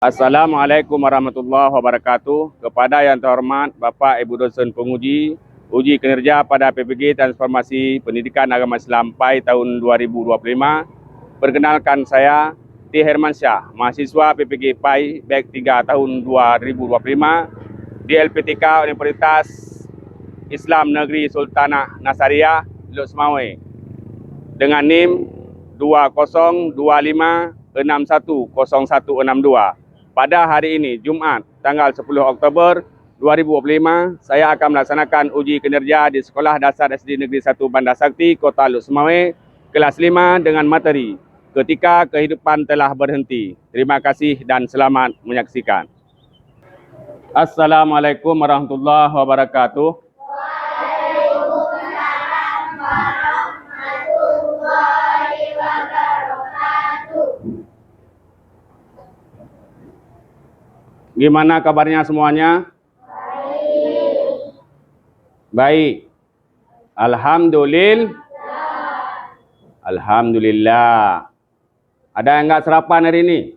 Assalamualaikum warahmatullahi wabarakatuh. Kepada yang terhormat Bapak Ibu dosen penguji uji kinerja pada PPG Transformasi Pendidikan Agama Islam PAI tahun 2025. Perkenalkan saya T. Hermansyah, mahasiswa PPG PAI BEK 3 tahun 2025 di LPTK Universitas Islam Negeri Sultanah Nasariyah, Lok Semawe dengan NIM 2025610162. Pada hari ini, Jumat, tanggal 10 Oktober 2025, saya akan melaksanakan uji kinerja di Sekolah Dasar SD Negeri 1 Bandar Sakti, Kota Lok Semawe, kelas 5 dengan materi Ketika Kehidupan Telah Berhenti. Terima kasih dan selamat menyaksikan. Assalamualaikum warahmatullahi wabarakatuh. Gimana kabarnya semuanya? Baik. Alhamdulillah. Ada yang nggak sarapan hari ini?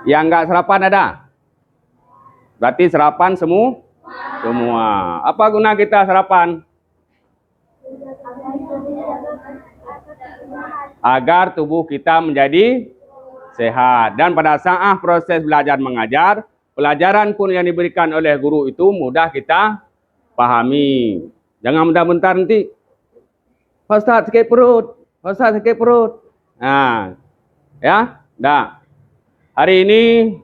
Yang nggak sarapan ada? Berarti sarapan semua? Apa guna kita sarapan? Agar tubuh kita menjadi sehat. Dan pada saat proses belajar mengajar, pelajaran pun yang diberikan oleh guru itu mudah kita pahami. Jangan bentar-bentar nanti, Pak Ustaz sakit perut. Dah. Hari ini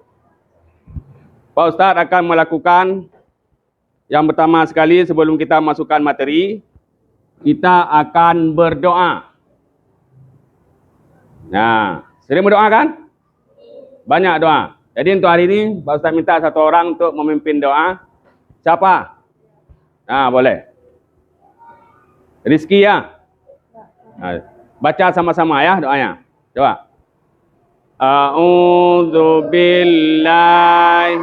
Pak Ustaz akan melakukan yang pertama sekali sebelum kita masukkan materi, kita akan berdoa. Sering berdoa kan? Banyak doa. Jadi untuk hari ini, Pak Ustaz minta satu orang untuk memimpin doa. Siapa? Boleh. Rizky ya? Baca sama-sama ya doanya. Coba. A'udzu billahi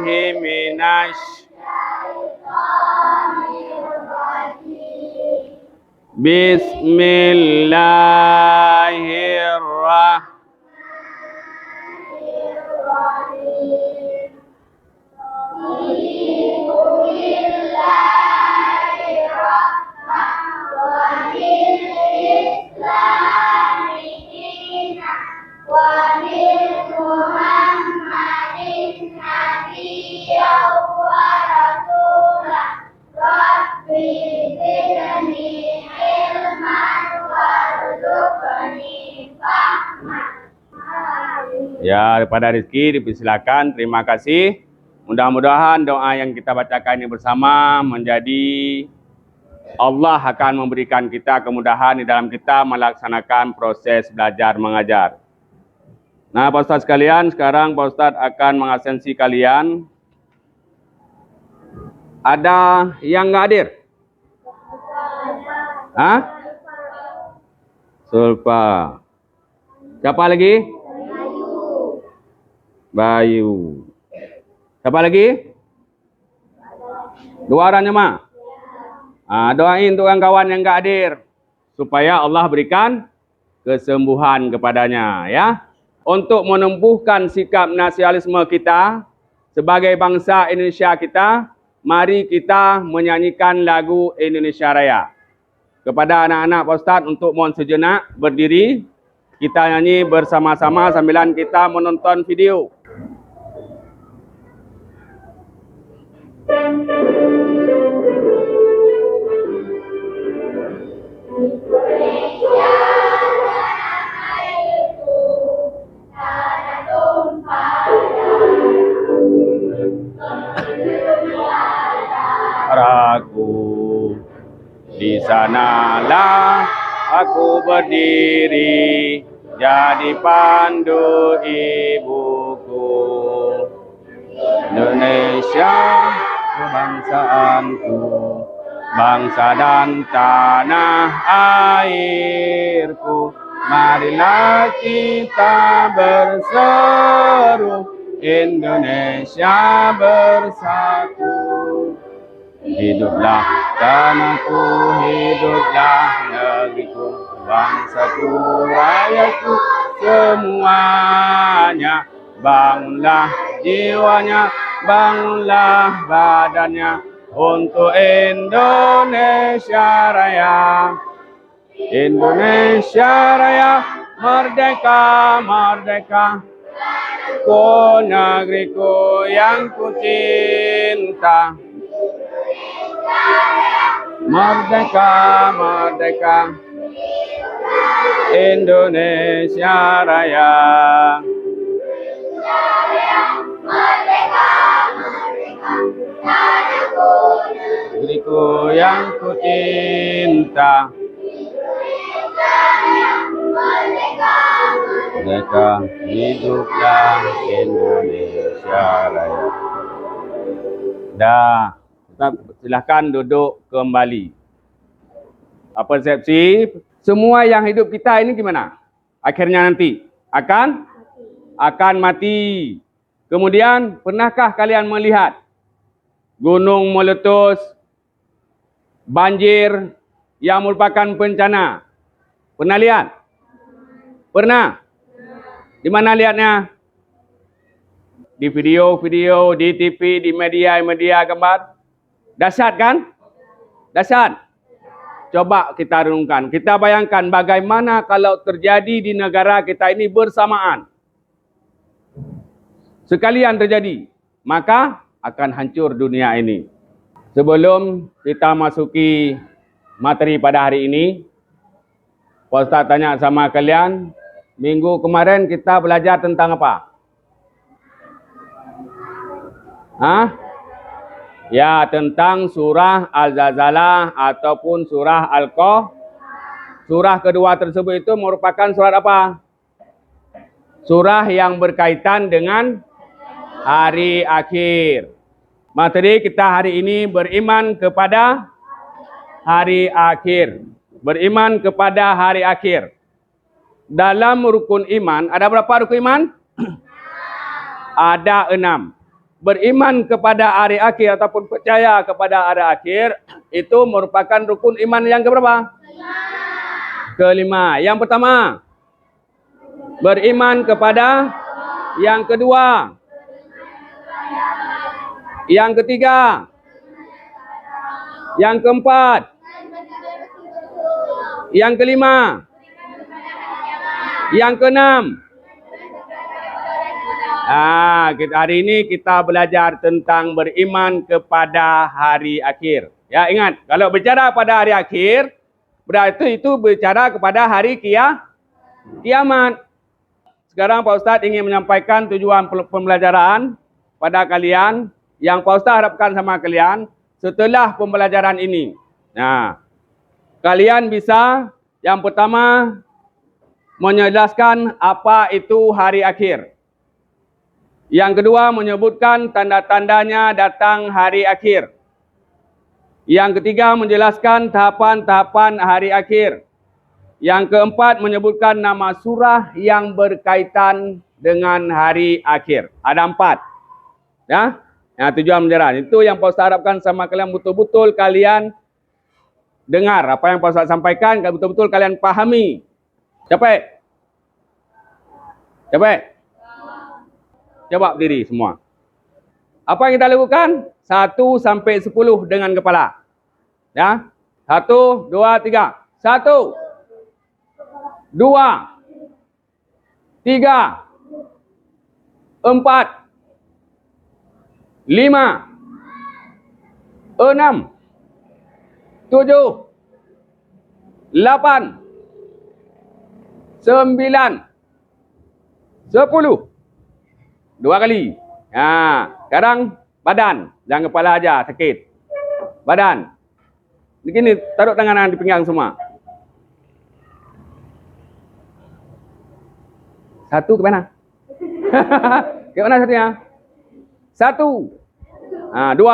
Bismillahirrahmanirrahim. Ya, kepada Rizky dipersilakan. Terima kasih. Mudah-mudahan doa yang kita bacakan ini bersama menjadi Allah akan memberikan kita kemudahan di dalam kita melaksanakan proses belajar mengajar. Pak Ustaz sekalian, sekarang Pak Ustaz akan mengasensi kalian. Ada yang nggak hadir? Sulfa. Siapa lagi? Bayu. Siapa lagi? Dua orangnya mah. Doain untuk kawan yang nggak hadir supaya Allah berikan kesembuhan kepadanya ya. Untuk menumbuhkan sikap nasionalisme kita sebagai bangsa Indonesia kita, mari kita menyanyikan lagu Indonesia Raya. Kepada anak-anak Pak Ustaz untuk mohon sejenak berdiri, kita nyanyi bersama-sama sambilan kita menonton video. Ragu, di sanalah aku berdiri, jadi pandu ibuku. Indonesia, kebangsaanku, bangsa dan tanah airku. Marilah kita berseru, Indonesia bersatu. Hiduplah tanahku, hiduplah negeriku, bangsaku, rakyatku, semuanya. Bangunlah jiwanya, bangunlah badannya untuk Indonesia Raya. Indonesia Raya, merdeka, merdeka. Ku negeriku yang ku cinta. Merdeka, merdeka. Indonesia Raya. Negeriku yang ku cinta. Merdeka, hiduplah Indonesia Raya. Dah, silakan duduk kembali. Apa persepsi? Semua yang hidup kita ini gimana? Akhirnya nanti akan mati. Kemudian, pernahkah kalian melihat gunung meletus, banjir yang merupakan bencana? Pernah lihat? Pernah? Di mana lihatnya? Di video-video, di TV, di media gambar. Dahsyat kan? Dahsyat. Coba kita renungkan. Kita bayangkan bagaimana kalau terjadi di negara kita ini bersamaan. Sekalian terjadi. Maka akan hancur dunia ini. Sebelum kita masuki materi pada hari ini, Pak Ustaz tanya sama kalian, minggu kemarin kita belajar tentang apa? Ya, tentang surah Al-Zalzalah ataupun surah Al-Qaf. Surah kedua tersebut itu merupakan surat apa? Surah yang berkaitan dengan hari akhir. Materi kita hari ini beriman kepada hari akhir. Beriman kepada hari akhir. Dalam rukun iman, ada berapa rukun iman? Ada 6. Beriman kepada hari akhir ataupun percaya kepada hari akhir, itu merupakan rukun iman yang keberapa? Kelima. Yang pertama, beriman kepada. Yang kedua, yang ketiga, yang keempat, yang kelima, yang keenam. Hari ini kita belajar tentang beriman kepada hari akhir. Ya, ingat, kalau bicara pada hari akhir, berarti itu bicara kepada hari kiamat. Sekarang Pak Ustaz ingin menyampaikan tujuan pembelajaran pada kalian yang Pak Ustaz harapkan sama kalian setelah pembelajaran ini. Nah, kalian bisa yang pertama menjelaskan apa itu hari akhir. Yang kedua menyebutkan tanda-tandanya datang hari akhir. Yang ketiga menjelaskan tahapan-tahapan hari akhir. Yang keempat menyebutkan nama surah yang berkaitan dengan hari akhir. Ada 4. Ya? Tujuan pembelajaran. Itu yang Pak Ustaz harapkan sama kalian, betul-betul kalian dengar apa yang Pak Ustaz sampaikan, betul-betul kalian pahami. Capek? Coba berdiri semua. Apa yang kita lakukan? 1 sampai 10 dengan kepala. Ya. 1, 2, 3. 1, 2, 3, 4, 5, 6, 7, 8, 9, 10. 2 kali. Sekarang badan. Jangan kepala aja sakit. Badan. Begini, taruh tangan di pinggang semua. 1 ke mana? Ke mana satunya? 1. 2.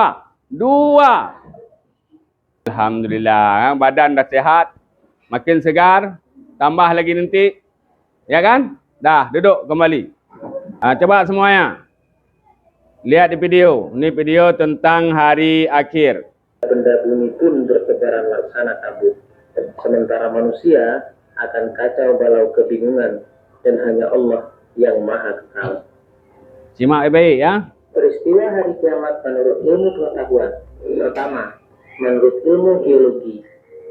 Alhamdulillah, badan dah sehat, makin segar, tambah lagi nanti. Ya kan? Dah, duduk kembali. Coba semuanya lihat di video. Ini video tentang hari akhir. Benda bumi pun bertebaran laksana kabut, sementara manusia akan kacau balau kebingungan dan hanya Allah yang Maha Kekal. Simak baik ya. Peristiwa hari kiamat menurut ilmu pengetahuan. Pertama, menurut ilmu geologi,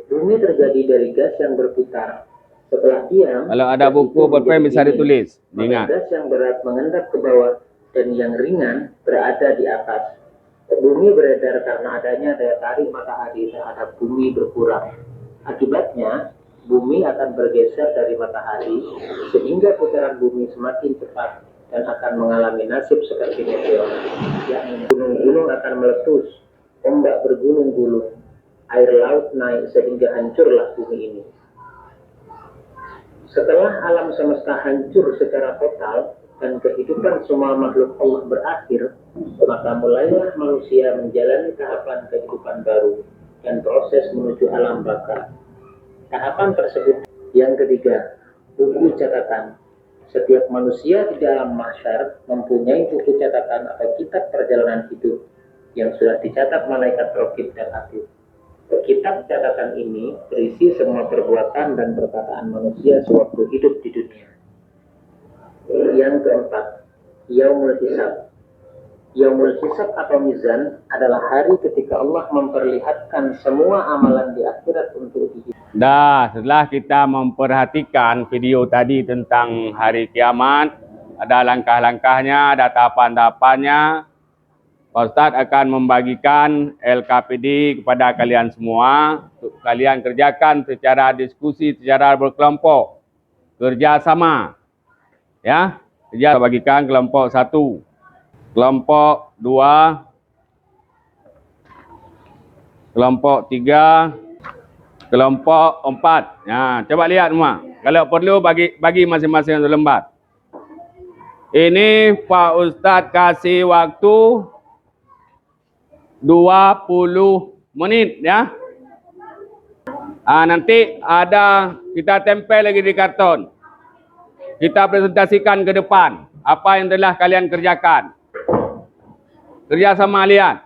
bumi terjadi dari gas yang berputar. Setelah diam, Kalau ada buku pulpen bisa ditulis. Ingat. gas yang berat mengendap ke bawah dan yang ringan berada di atas. Bumi beredar karena adanya daya tarik matahari terhadap bumi berkurang. Akibatnya, bumi akan bergeser dari matahari sehingga putaran bumi semakin cepat dan akan mengalami nasib seperti meteor, yakni gunung-gunung akan meletus, ombak bergulung-gulung, air laut naik sehingga hancurlah bumi ini. Setelah alam semesta hancur secara total dan kehidupan semua makhluk Allah berakhir, maka mulailah manusia menjalani tahapan kehidupan baru dan proses menuju alam baka. Tahapan tersebut yang ketiga, buku catatan. Setiap manusia di dalam mahsyar mempunyai buku catatan atau kitab perjalanan hidup yang sudah dicatat malaikat raqib dan atid. Kitab catatan ini berisi semua perbuatan dan perkataan manusia sewaktu hidup di dunia. Yang keempat, Yaumul Hisab. Yaumul Hisab atau Mizan adalah hari ketika Allah memperlihatkan semua amalan di akhirat untuk dihitung. Dah, setelah kita memperhatikan video tadi tentang hari kiamat, ada langkah-langkahnya, ada tahapan-tahapannya, Pak Ustaz akan membagikan LKPD kepada kalian semua. Untuk kalian kerjakan secara diskusi, secara berkelompok. Kerjasama. Ya, kerja bagikan kelompok 1, kelompok 2, kelompok 3, kelompok 4. Ya, coba lihat semua. Kalau perlu bagi masing-masing satu lembar. Ini Pak Ustaz kasih waktu 20 menit ya. Nanti ada kita tempel lagi di karton. Kita presentasikan ke depan apa yang telah kalian kerjakan. Kerja sama lihat.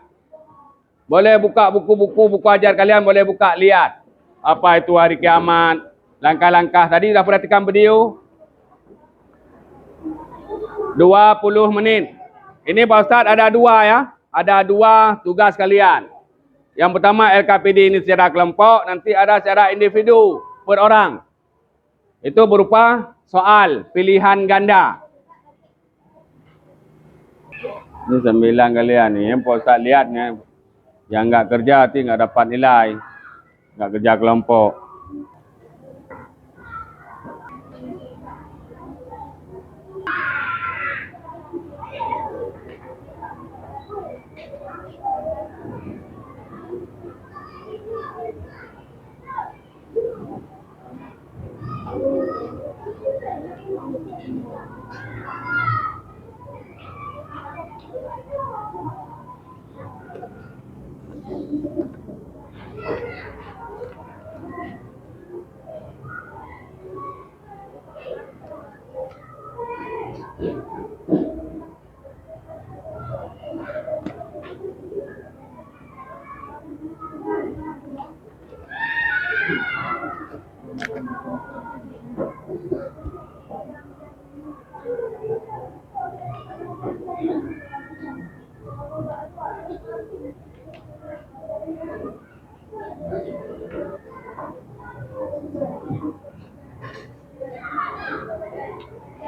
Boleh buka buku ajar kalian, boleh buka lihat. Apa itu hari kiamat, langkah-langkah. Tadi sudah perhatikan video. 20 menit. Ini Pak Ustaz ada 2 ya. Ada 2 tugas kalian. Yang pertama LKPD ini secara kelompok, nanti ada secara individu per orang. Itu berupa soal pilihan ganda. Ini 9 kalian nih, Pak Ustaz lihat nih. Yang enggak kerja nanti enggak dapat nilai. Enggak kerja kelompok.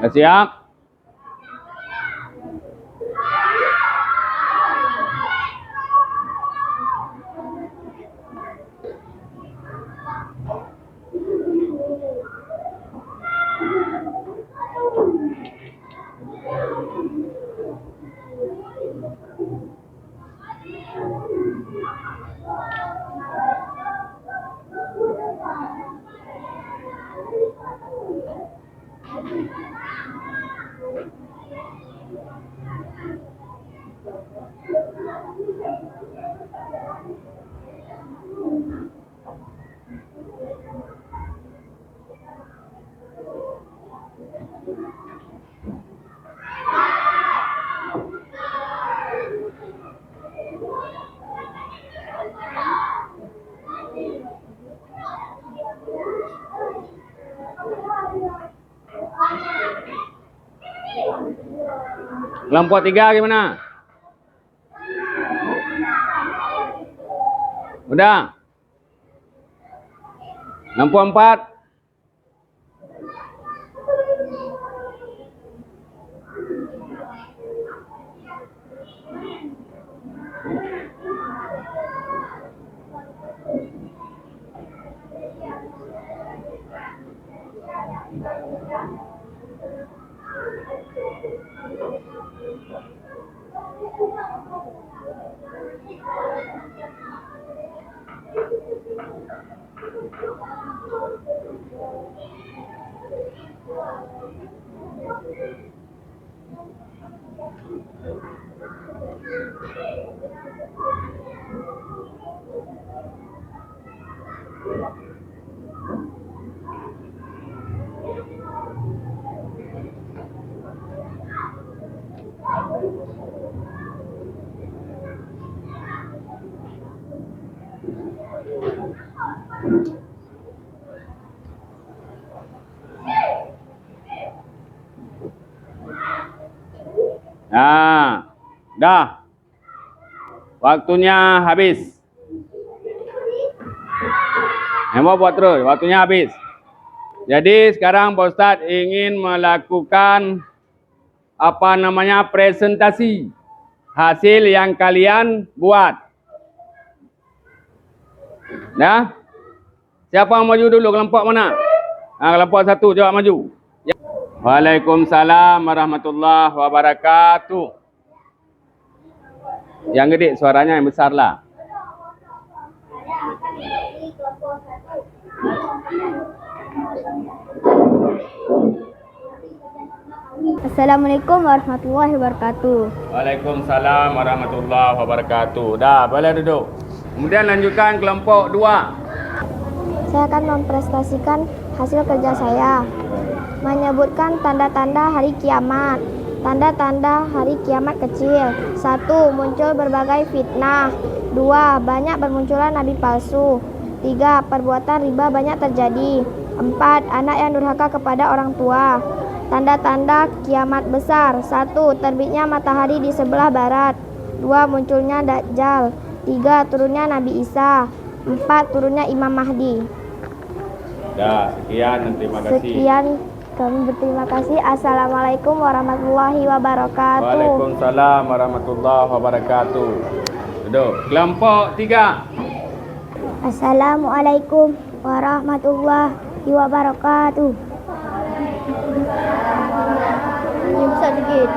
Dah siap? Kelompok 3 gimana? Udah? Kelompok 4? Nah, dah. Waktunya habis. Hemo buat terus, waktunya habis. Jadi sekarang Pak Ustadz ingin melakukan presentasi hasil yang kalian buat. Nah, siapa yang maju dulu? Kelompok mana? Kelompok 1, jawab maju. Ya. Waalaikumsalam warahmatullahi wabarakatuh. Yang gede suaranya yang besar lah. Assalamualaikum warahmatullahi wabarakatuh. Waalaikumsalam warahmatullahi wabarakatuh. Dah, boleh duduk. Kemudian lanjutkan kelompok 2. Saya akan mempresentasikan hasil kerja saya. Menyebutkan tanda-tanda hari kiamat. Tanda-tanda hari kiamat kecil. 1. Muncul berbagai fitnah. 2. Banyak bermunculan nabi palsu. 3. Perbuatan riba banyak terjadi. 4. Anak yang durhaka kepada orang tua. Tanda-tanda kiamat besar. 1. Terbitnya matahari di sebelah barat. 2. Munculnya Dajjal. 3. Turunnya Nabi Isa. 4. Turunnya Imam Mahdi. Dah, sekian dan terima kasih. Sekian, kami berterima kasih. Assalamualaikum warahmatullahi wabarakatuh. Waalaikumsalam warahmatullahi wabarakatuh. Duduk. Kelompok 3. Assalamualaikum warahmatullahi wabarakatuh. Bisa sedikit.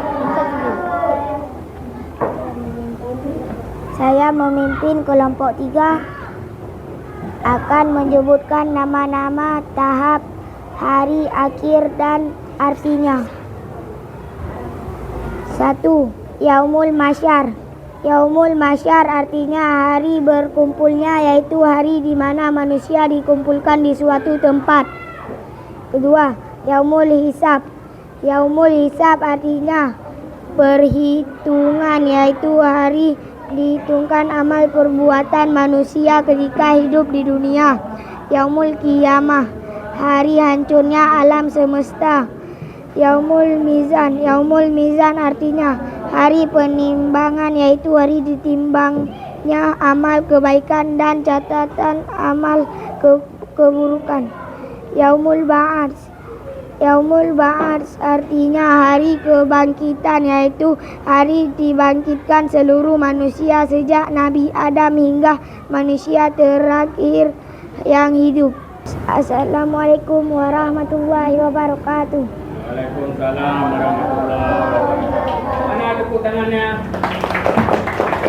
Saya memimpin kelompok 3 akan menyebutkan nama-nama tahap hari akhir dan artinya. 1. Yaumul Masyar. Yaumul Masyar artinya hari berkumpulnya, yaitu hari di mana manusia dikumpulkan di suatu tempat. Kedua, Yaumul Hisab. Yaumul Hisab artinya perhitungan, yaitu hari dihitungkan amal perbuatan manusia ketika hidup di dunia. Yaumul Qiyamah, hari hancurnya alam semesta. Yaumul Mizan. Yaumul Mizan artinya hari penimbangan, yaitu hari ditimbangnya amal kebaikan dan catatan amal keburukan. Yaumul Ba'ats. Yaumul Ba'ats artinya hari kebangkitan, yaitu hari dibangkitkan seluruh manusia sejak Nabi Adam hingga manusia terakhir yang hidup. Assalamualaikum warahmatullahi wabarakatuh. Waalaikumsalam warahmatullahi wabarakatuh. Mana tepuk tangannya?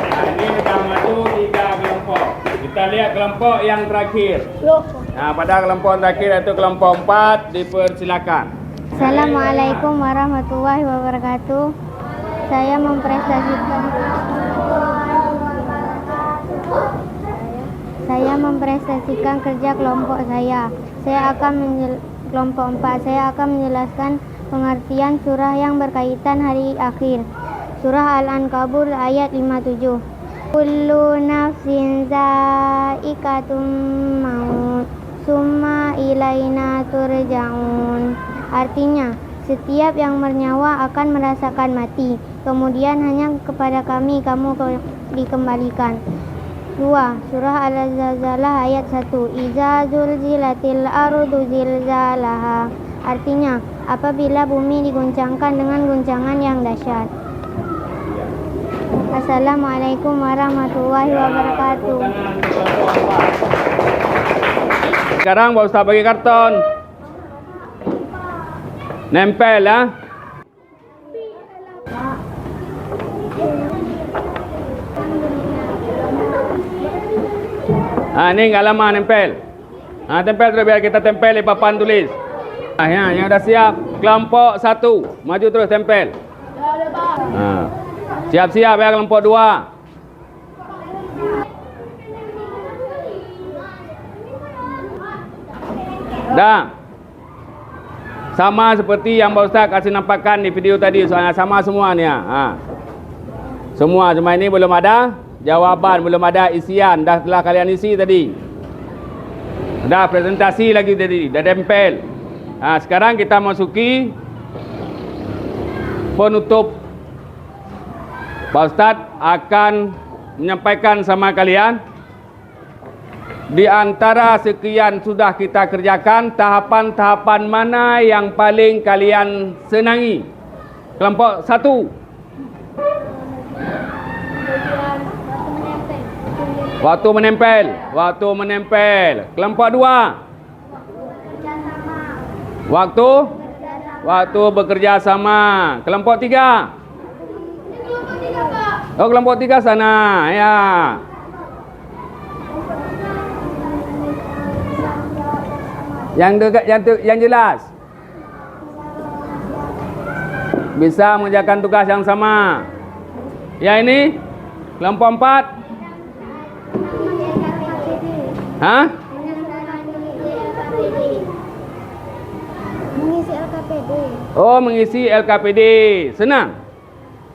Nah, ini sudah maju 3 kelompok. Kita lihat kelompok yang terakhir. Nah, pada kelompok terakhir yaitu kelompok 4, dipersilakan. Assalamualaikum warahmatullahi wabarakatuh. Saya mempresentasikan kerja kelompok saya. Kelompok 4, saya akan menjelaskan pengertian surah yang berkaitan hari akhir. Surah Al-Ankabut ayat 57. Kullu nafsin za'iqatum maut, summa ilaina turja'un. Artinya, setiap yang bernyawa akan merasakan mati, kemudian hanya kepada kami kamu dikembalikan. 2. Surah Al-Zalzalah ayat 1. Iza zulzilatil ardu zilzalaha. Artinya, apabila bumi diguncangkan dengan guncangan yang dahsyat. Assalamualaikum warahmatullahi wabarakatuh. Sekarang Pak Ustaz bagi karton. Nempel lah. Ni halaman nempel. Tempel terus biar kita tempel di papan tulis. Yang dah siap. Kelompok 1. Maju terus tempel. Siap-siap ya kelompok 2. Dah. Sama seperti yang Pak Ustaz kasih nampakkan di video tadi. Soalnya sama semua ni. Semua. Cuma ini belum ada jawapan, belum ada isian. Dah telah kalian isi tadi. Dah presentasi lagi tadi. Dah tempel. Sekarang kita masuki penutup. Pak Ustaz akan menyampaikan sama kalian, di antara sekian sudah kita kerjakan, tahapan-tahapan mana yang paling kalian senangi? Kelompok 1. Waktu menempel. Kelompok 2. Waktu bekerja sama. Kelompok 3. Kelompok 3 sana. Ya. Yang jelas. Bisa mengerjakan tugas yang sama. Ya ini kelompok 4. Mengisi LKPD. Oh, mengisi LKPD. Senang?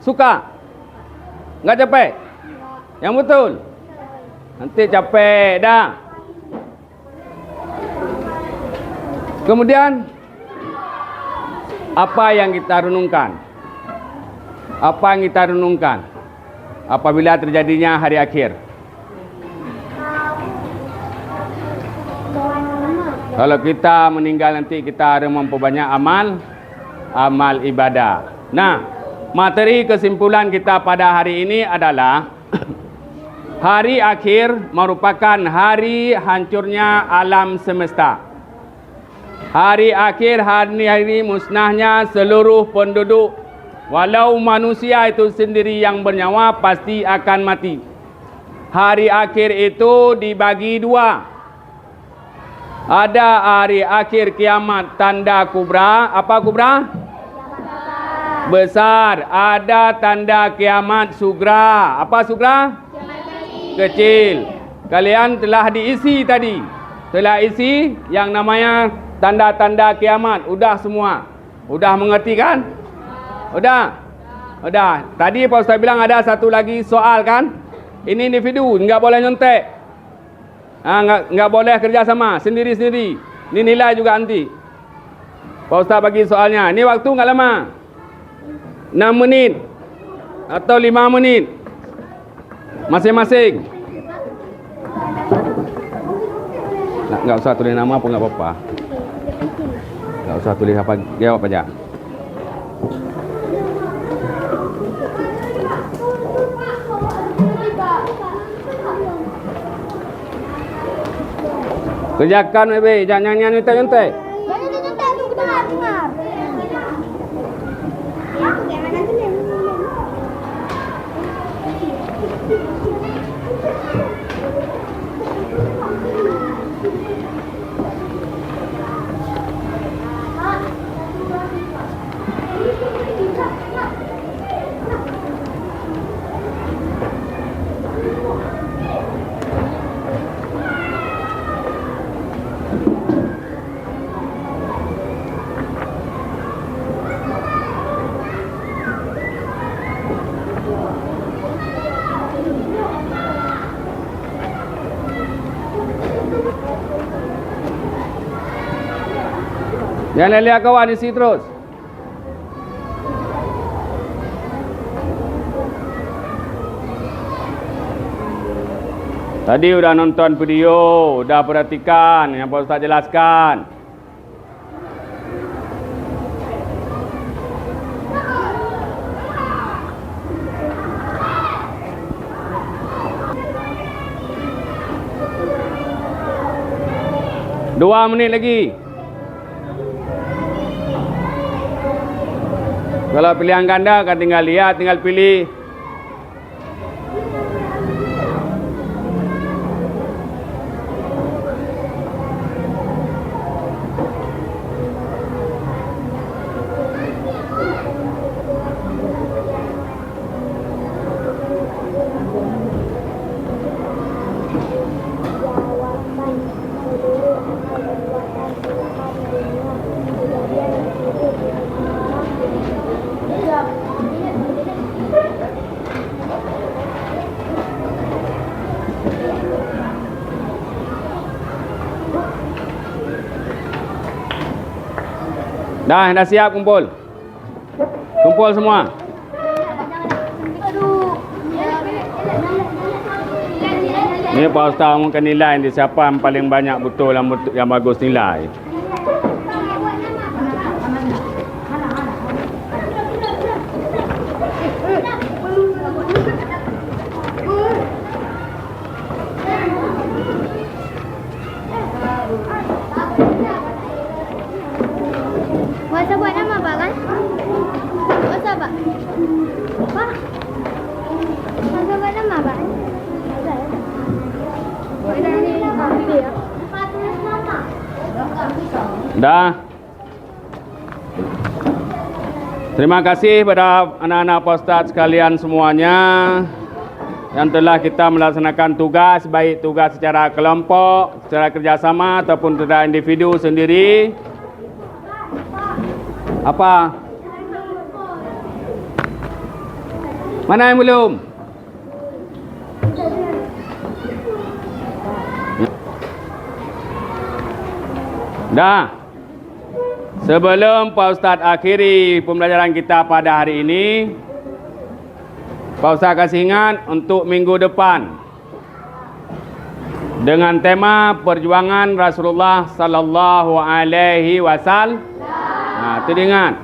Suka? Enggak capek? Yang betul? Nanti capek dah. Kemudian apa yang kita renungkan? Apabila terjadinya hari akhir? Kalau kita meninggal nanti, kita harus memperbanyak amal ibadah. Nah, materi kesimpulan kita pada hari ini adalah hari akhir merupakan hari hancurnya alam semesta. Hari akhir, hari musnahnya seluruh penduduk. Walau manusia itu sendiri yang bernyawa pasti akan mati. Hari akhir itu dibagi 2. Ada hari akhir kiamat tanda kubra. Apa kubra? Besar. Ada tanda kiamat sugra. Apa sugra? Kecil. Kalian telah diisi tadi. Telah isi yang namanya tanda-tanda kiamat. Udah semua. Udah mengerti kan? Udah. Tadi Pak Ustaz bilang ada satu lagi soal kan? Ini individu, enggak boleh nyontek. Enggak boleh kerja sama, sendiri-sendiri. Ini nilai juga nanti. Pak Ustaz bagi soalnya. Ini waktu enggak lama. 6 menit atau 5 menit masing-masing. Enggak usah tulis nama pun enggak apa-apa. Enggak usah tulis apa, jawab aja. Kerjakan, Bebe. Jangan nyanyi-nyanyi. Jangan lihat kawan isi terus. Tadi udah nonton video, udah perhatikan yang Pak Ustaz jelaskan. Dua menit lagi. Kalau pilihan ganda kan tinggal lihat, tinggal pilih. Dah siap kumpul. Kumpul semua. Ni Pak Ustaz mungkin nilai ni siapa yang paling banyak betul yang bagus nilai. Masa buat nama Pak kan? Masa Pak? Pak? Masa buat nama Pak? Dah. Terima kasih kepada anak-anak Pak Ustaz sekalian semuanya yang telah kita melaksanakan tugas, baik tugas secara kelompok, secara kerjasama ataupun secara individu sendiri. Apa? Mana yang belum? Dah. Sebelum Pak Ustaz akhiri pembelajaran kita pada hari ini, Pak Ustaz kasih ingat untuk minggu depan dengan tema perjuangan Rasulullah sallallahu alaihi wasallam. Itu diingat.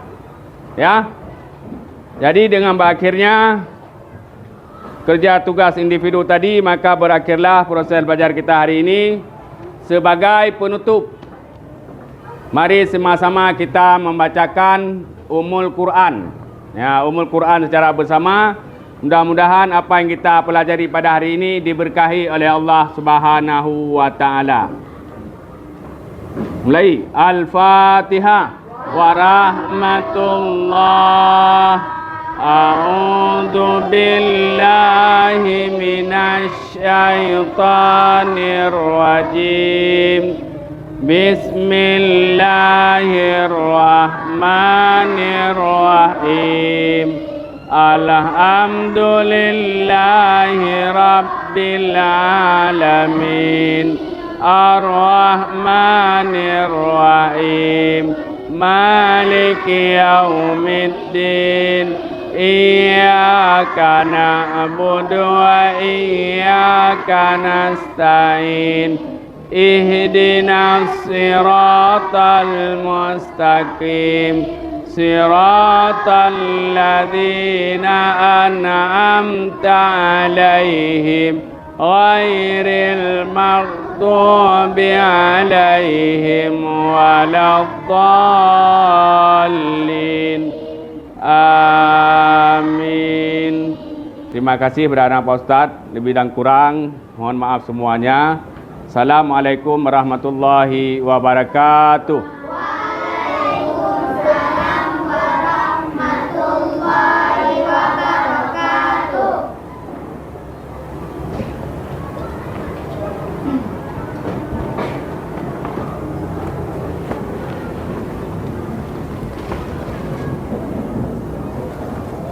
Ya. Jadi dengan berakhirnya kerja tugas individu tadi, maka berakhirlah proses belajar kita hari ini. Sebagai penutup, mari sama-sama kita membacakan Ummul Quran. Ya, Ummul Quran secara bersama. Mudah-mudahan apa yang kita pelajari pada hari ini diberkahi oleh Allah Subhanahu wa taala. Mulai Al-Fatihah. Warahmatullah. A'udzu billahi minasy syaithanir rajim. Bismillahirrahmanirrahim. Alhamdulillahi rabbil alamin. Ar-Rahmanir Rahim. Maliki yaumiddin. Iyyaka na'budu wa iyyaka nasta'in. Ihdinas siratal mustaqim. Siratal ladzina an'amta 'alaihim ghairil maghdubi 'alaihim waladdallin. Amin. Terima kasih kepada Pak Ustaz. Lebih dan kurang mohon maaf semuanya. Assalamualaikum warahmatullahi wabarakatuh. Waalaikumsalam warahmatullahi wabarakatuh.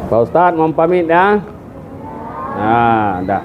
Pak Ustaz mau pamit ya. Dah.